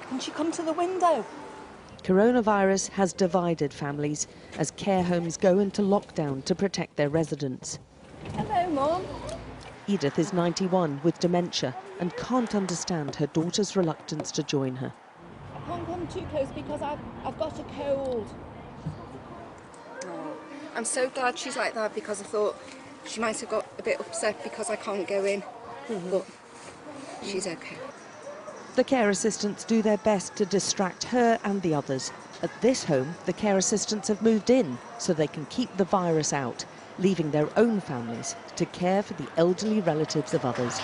Can she come to the window? Coronavirus has divided families as care homes go into lockdown to protect their residents. Hello, Mum. Edith is 91 with dementia and can't understand her daughter's reluctance to join her. I can't come too close because I've got a cold. Oh, I'm so glad she's like that, because I thought she might have got a bit upset because I can't go in, but she's okay. The care assistants do their best to distract her and the others. At this home, the care assistants have moved in so they can keep the virus out, leaving their own families to care for the elderly relatives of others.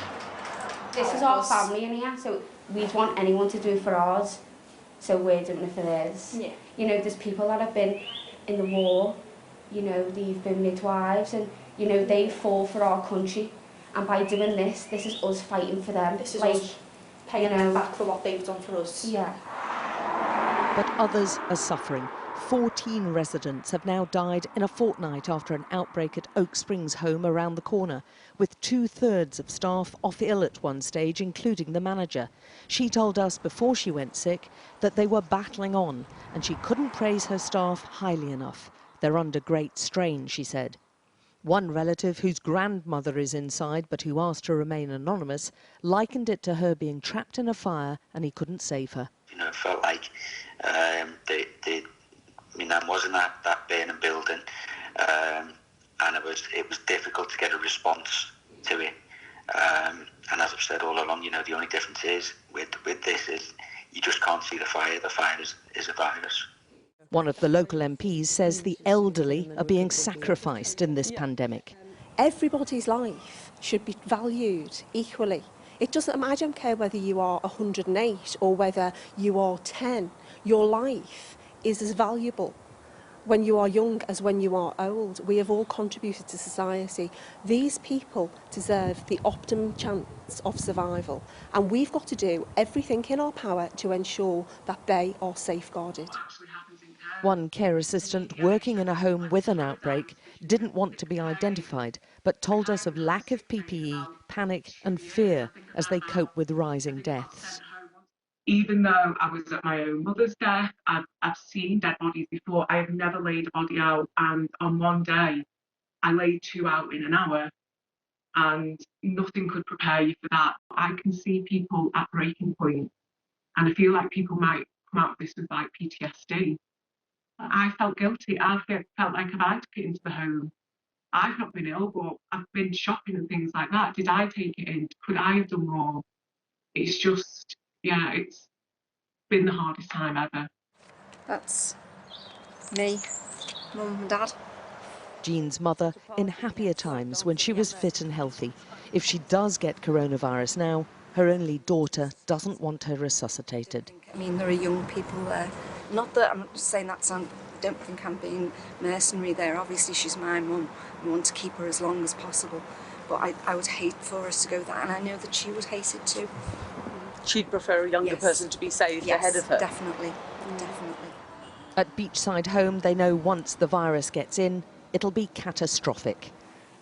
This is our family in here, so we'd want anyone to do for ours, so we're doing it for theirs. Yeah. You know, there's people that have been in the war, you know, they've been midwives, and, you know, they fought for our country, and by doing this is us fighting for them. This is us paying them back for what they've done for us. Yeah. But others are suffering. 14 residents have now died in a fortnight after an outbreak at Oak Springs home around the corner, with 2/3 of staff off ill at one stage, including the manager. She told us before she went sick that they were battling on, and she couldn't praise her staff highly enough. They're under great strain, she said. One relative whose grandmother is inside but who asked to remain anonymous likened it to her being trapped in a fire and he couldn't save her. You know, it felt like my nan was in that burning building, and it was difficult to get a response to it. And as I've said all along, you know, the only difference is with this is you just can't see the fire. The fire is a virus. One of the local MPs says the elderly are being sacrificed in this pandemic. Everybody's life should be valued equally. It doesn't matter, I don't care whether you are 108 or whether you are 10. Your life is as valuable when you are young as when you are old. We have all contributed to society. These people deserve the optimum chance of survival, and we've got to do everything in our power to ensure that they are safeguarded. One care assistant working in a home with an outbreak didn't want to be identified, but told us of lack of PPE, panic and fear as they cope with rising deaths. Even though I was at my own mother's death, I've seen dead bodies before. I have never laid a body out, and on one day I laid 2 out in an hour, and nothing could prepare you for that. I can see people at breaking point, and I feel like people might come out of this with like PTSD. I felt guilty. I felt like if I took it into the home, I've not been ill, but I've been shopping and things like that. Did I take it in? Could I have done more? It's just, yeah, it's been the hardest time ever. That's me, Mum and Dad. Jean's mother in happier times when she was fit and healthy. If she does get coronavirus now, her only daughter doesn't want her resuscitated. I mean, there are young people there. Not that I'm just saying that I don't think I'm being mercenary there. Obviously, she's my mum. We want to keep her as long as possible. But I would hate for us to go that, and I know that she would hate it too. She'd prefer a younger person to be saved ahead of her? Yes, definitely, definitely. At Beachside Home, they know once the virus gets in, it'll be catastrophic.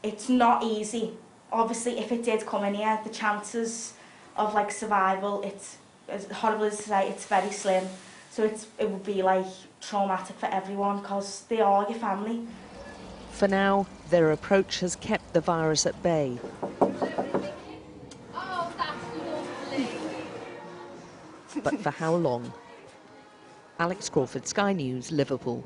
It's not easy. Obviously, if it did come in here, the chances of like survival, it's as horrible as to say, it's very slim. So it would be like traumatic for everyone because they are your family. For now, their approach has kept the virus at bay. Oh, that's lovely. But for how long? Alex Crawford, Sky News, Liverpool.